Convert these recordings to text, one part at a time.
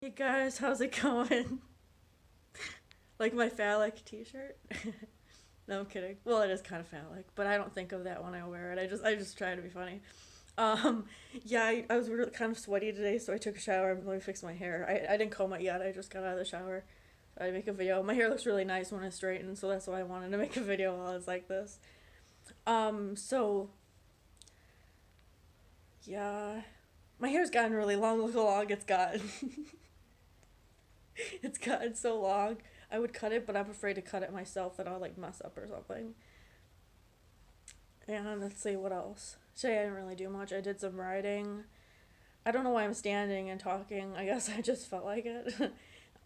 Hey guys, how's it going? Like my phallic t-shirt? No, I'm kidding. Well, it is kind of phallic, but I don't think of that when I wear it. I just try to be funny. Yeah, I was really kind of sweaty today, so I took a shower and let me fix my hair. I didn't comb it yet. I just got out of the shower. I make a video. My hair looks really nice when it's straightened, so that's why I wanted to make a video while it's like this. So yeah, my hair's gotten really long. Look how long it's gotten. It's gotten so long. I would cut it, but I'm afraid to cut it myself that I'll like mess up or something. And let's see what else. Today I didn't really do much. I did some writing. I don't know why I'm standing and talking. I guess I just felt like it.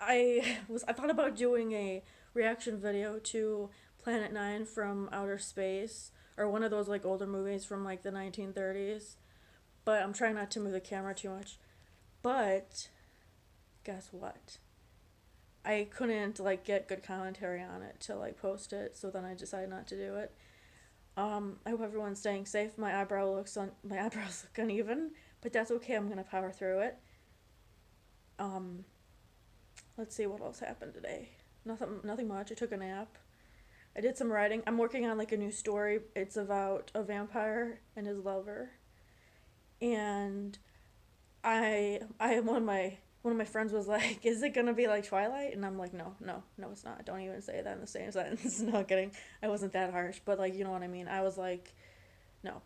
I thought about doing a reaction video to Planet 9 from Outer Space or one of those like older movies from like the 1930s, but I'm trying not to move the camera too much. But guess what? I couldn't like get good commentary on it to like post it, so then I decided not to do it. I hope everyone's staying safe. My eyebrows look uneven, but that's okay. I'm gonna power through it. Um, let's see what else happened today. Nothing much. I took a nap. I did some writing. I'm working on like a new story. It's about a vampire and his lover, and I one of my friends was like, "Is it gonna be like Twilight?" And I'm like, "No, no, no, it's not. Don't even say that in the same sentence." Not kidding. I wasn't that harsh, but like you know what I mean. I was like, "No,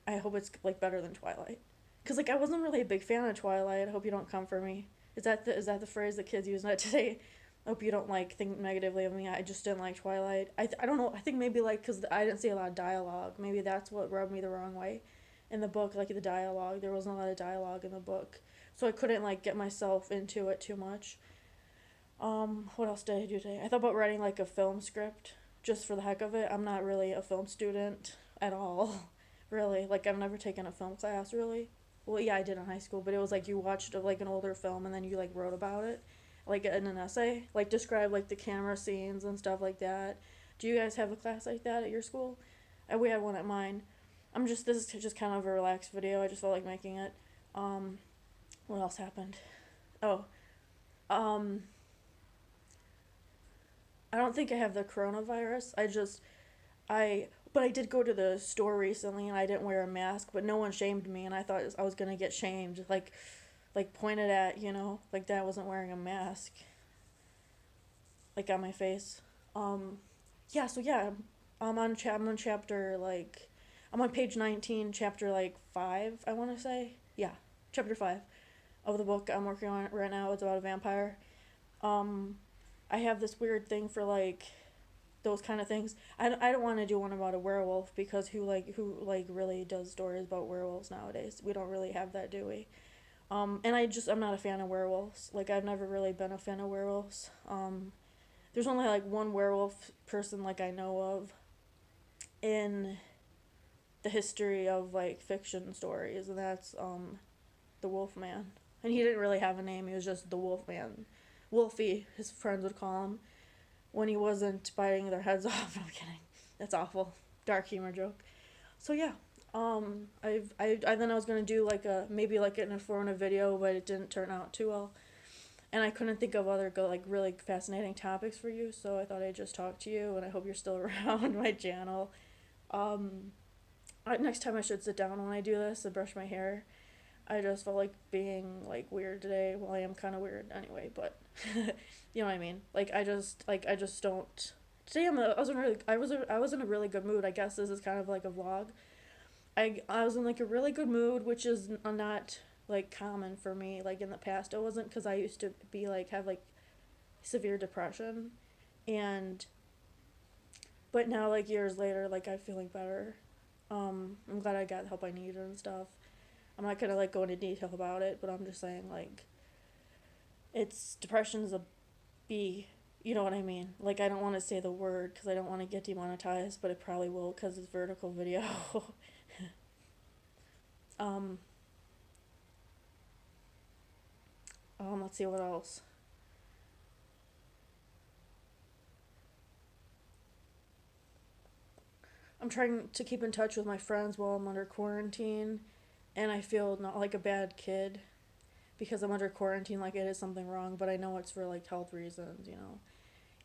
I hope it's like better than Twilight," because like I wasn't really a big fan of Twilight. I hope you don't come for me. Is that the phrase that kids use not today? I hope you don't like think negatively of me. I just didn't like Twilight. I don't know. I think maybe like because I didn't see a lot of dialogue. Maybe that's what rubbed me the wrong way. In the book, like the dialogue, there wasn't a lot of dialogue in the book, so I couldn't like get myself into it too much. What else did I do today? I thought about writing like a film script just for the heck of it. I'm not really a film student at all, really. Like I've never taken a film class really. Well, yeah, I did in high school, but it was like you watched like an older film and then you like wrote about it, like in an essay, like describe like the camera scenes and stuff like that. Do you guys have a class like that at your school? We had one at mine. This is just kind of a relaxed video. I just felt like making it. Um, what else happened? Oh, um, I don't think I have the coronavirus. But I did go to the store recently and I didn't wear a mask, but no one shamed me and I thought I was gonna get shamed, like pointed at, like that I wasn't wearing a mask, like on my face. Um, yeah, so yeah, I'm on chapter like, I'm on page 19, chapter like 5, I want to say. Yeah, chapter 5 of the book I'm working on right now. It's about a vampire. Um, I have this weird thing for like those kind of things. I don't want to do one about a werewolf because who really does stories about werewolves nowadays? We don't really have that, do we? And I'm not a fan of werewolves. Like I've never really been a fan of werewolves. There's only like one werewolf person like I know of in the history of like fiction stories, and that's the Wolfman. And he didn't really have a name. He was just the Wolfman. Wolfie, his friends would call him when he wasn't biting their heads off. No, I'm kidding. That's awful. Dark humor joke. So yeah, I then I was gonna do like a maybe like an informative video, but it didn't turn out too well, and I couldn't think of other like really fascinating topics for you, so I thought I'd just talk to you, and I hope you're still around my channel. Um, Next time I should sit down when I do this and brush my hair. I just felt like being like weird today. Well, I am kind of weird anyway, but you know what I mean. I just don't. Today I was in really I was in a really good mood. I guess this is kind of like a vlog. I was in like a really good mood, which is not like common for me. Like in the past, it wasn't because I used to be like have like severe depression, and but now like years later, like I'm feeling better. I'm glad I got the help I needed and stuff. I'm not gonna like go into detail about it, but I'm just saying like it's depression's a B. You know what I mean? Like I don't want to say the word because I don't want to get demonetized, but it probably will because it's vertical video. um, let's see what else. I'm trying to keep in touch with my friends while I'm under quarantine, and I feel not like a bad kid. because I'm under quarantine, like it is something wrong, but I know it's for like health reasons,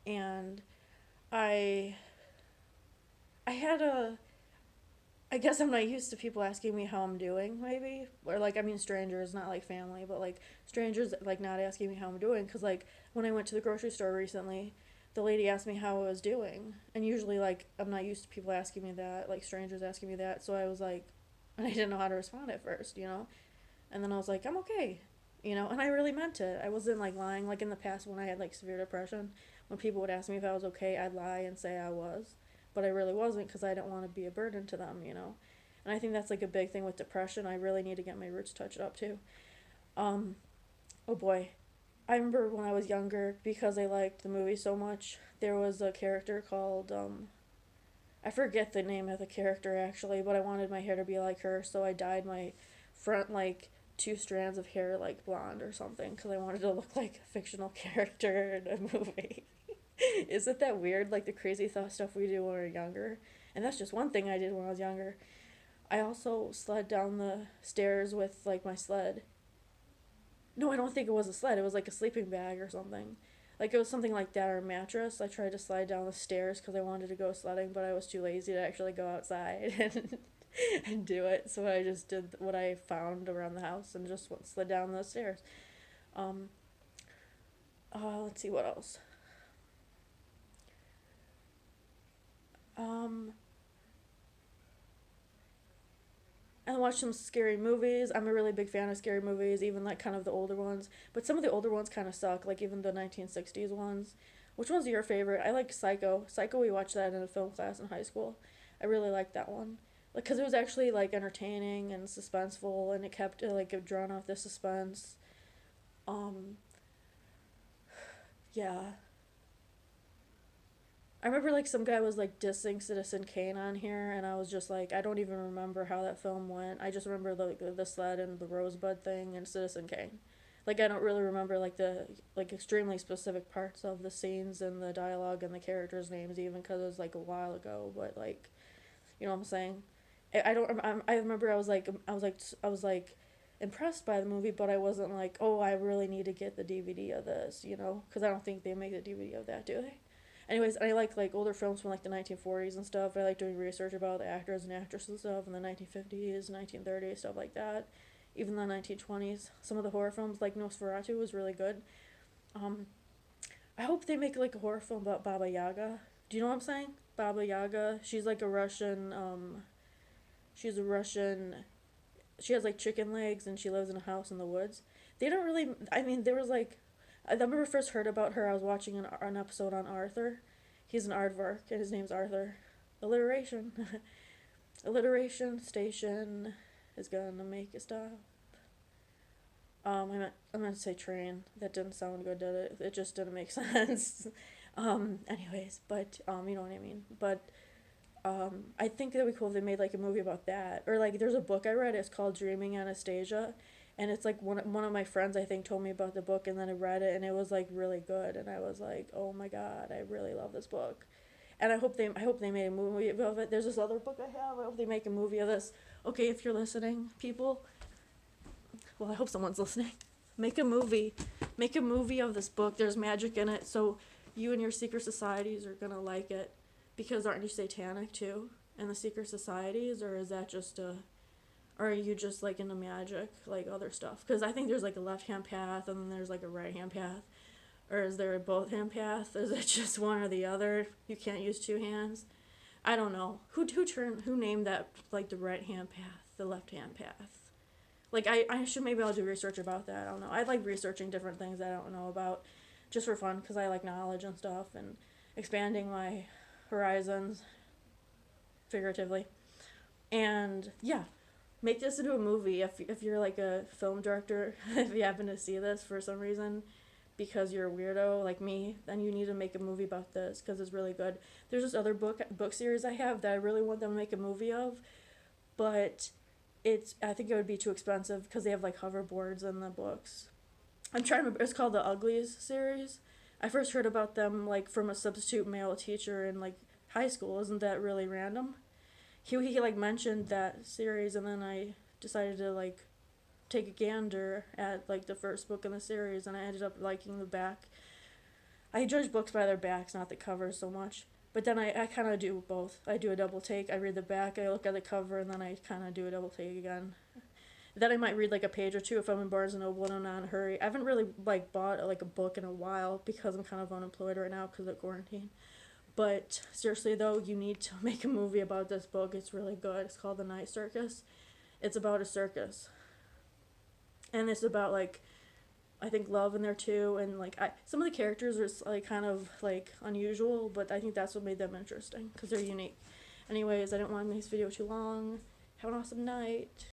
And I I had a I guess I'm not used to people asking me how I'm doing, maybe. Or, like, I mean, strangers, not like family, but like strangers, like, not asking me how I'm doing. Because, like, when I went to the grocery store recently, the lady asked me how I was doing. And usually, like, I'm not used to people asking me that, like, strangers asking me that. So I was like, and I didn't know how to respond at first. And then I was like, I'm okay. And I really meant it. I wasn't, like, lying. Like, in the past, when I had, like, severe depression, when people would ask me if I was okay, I'd lie and say I was. But I really wasn't because I didn't want to be a burden to them. And I think that's like a big thing with depression. I really need to get my roots touched up too. Um, oh boy. I remember when I was younger, because I liked the movie so much, there was a character called, I forget the name of the character actually, but I wanted my hair to be like her, so I dyed my front, like, two strands of hair, like, blonde or something, because I wanted to look like a fictional character in a movie. Isn't that weird? Like the crazy stuff we do when we're younger. And that's just one thing I did when I was younger. I also slid down the stairs with like my sled. No, I don't think it was a sled. It was like a sleeping bag or something. Like it was something like that or a mattress. I tried to slide down the stairs because I wanted to go sledding, but I was too lazy to actually go outside and do it. So I just did what I found around the house and just slid down those stairs. Um, let's see what else. Um, I watch some scary movies. I'm a really big fan of scary movies, even like kind of the older ones. But some of the older ones kind of suck, like even the 1960s ones. Which one's your favorite? I like Psycho. Psycho, we watched that in a film class in high school. I really liked that one. Like, cause it was actually like entertaining and suspenseful, and it kept like it drawn off the suspense. Um, yeah, I remember like some guy was like dissing Citizen Kane on here, and I was just like, I don't even remember how that film went. I just remember the sled and the rosebud thing and Citizen Kane. Like I don't really remember like the like extremely specific parts of the scenes and the dialogue and the characters' names, even because it was like a while ago. But like, you know what I'm saying? I don't. I remember I was like impressed by the movie, but I wasn't like, oh, I really need to get the DVD of this. Because I don't think they make the DVD of that, do they? Anyways, I like older films from like the 1940s and stuff. I like doing research about the actors and actresses and stuff in the 1950s, 1930s, stuff like that. Even the 1920s. Some of the horror films, like Nosferatu, was really good. Um, I hope they make like a horror film about Baba Yaga. Do you know what I'm saying? Baba Yaga. She's like a Russian. She's a Russian. She has like chicken legs and she lives in a house in the woods. They don't really. I mean, there was like I remember first heard about her. I was watching an episode on Arthur. He's an aardvark, and his name's Arthur. Alliteration. Alliteration station is gonna make it stop. I meant to say train. That didn't sound good, did it? It just didn't make sense. Anyways, but you know what I mean. But I think that'd be cool if they made like a movie about that. Or like, there's a book I read. It's called Dreaming Anastasia, and it's like one of my friends I think told me about the book, and then I read it, and it was like really good, and I was like, oh my god, I really love this book, and I hope they made a movie of it. There's this other book I have. I hope they make a movie of this. Okay, if you're listening, people. Well, I hope someone's listening. Make a movie of this book. There's magic in it, so you and your secret societies are gonna like it, because aren't you satanic too in the secret societies, or is that just a or are you just like into magic, like other stuff? Because I think there's like a left hand path and then there's like a right hand path. Or is there a both hand path? Is it just one or the other? You can't use two hands? I don't know. Who named that like the right hand path, the left hand path? Like I should maybe I'll do research about that. I don't know. I like researching different things I don't know about just for fun because I like knowledge and stuff and expanding my horizons figuratively. And yeah, make this into a movie if you're like a film director. If you happen to see this for some reason because you're a weirdo like me, then you need to make a movie about this because it's really good. There's this other book series I have that I really want them to make a movie of, but I think it would be too expensive because they have like hoverboards in the books. I'm trying to remember. It's called the Uglies series. I first heard about them like from a substitute male teacher in like high school. Isn't that really random? He like mentioned that series, and then I decided to like take a gander at like the first book in the series, and I ended up liking the back. I judge books by their backs, not the covers so much. But then I kind of do both. I do a double take. I read the back, I look at the cover, and then I kind of do a double take again. Then I might read like a page or two if I'm in Barnes and Noble and I'm not in a hurry. I haven't really like bought like a book in a while because I'm kind of unemployed right now because of quarantine. But seriously though, you need to make a movie about this book. It's really good. It's called The Night Circus. It's about a circus, and it's about like I think love in there too, and like some of the characters are like kind of like unusual, but I think that's what made them interesting because they're unique. Anyways, I didn't want to make this video too long. Have an awesome night.